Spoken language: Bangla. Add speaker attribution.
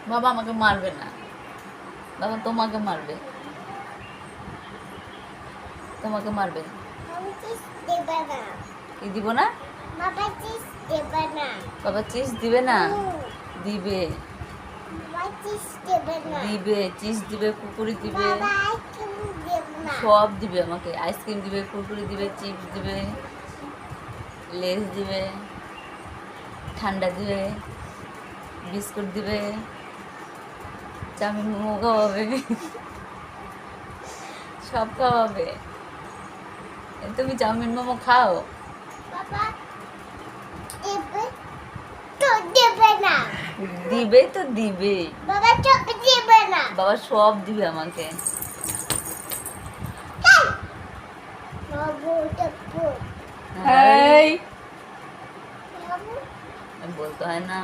Speaker 1: বাবা আমাকে মারবে না, বাবা তোমাকে মারবে, তোমাকে মারবে। কি দিব না? বাবা চিজ দিবে না? দিবে, দিবে চিজ দিবে, কুকুরি দিবে, সব দিবে আমাকে। আইসক্রিম দিবে, কুরকুরি দিবে, চিপস দিবে, লেস দিবে, ঠান্ডা দিবে, বিস্কুট দিবে, চাউমিন মোমো খাওয়াবে, সব খাওয়াবে। তুমি চাউমিন মোমো খাও? দিবে তো দিবে, বাবা সব দিবে আমাকে। বলতে হয় না।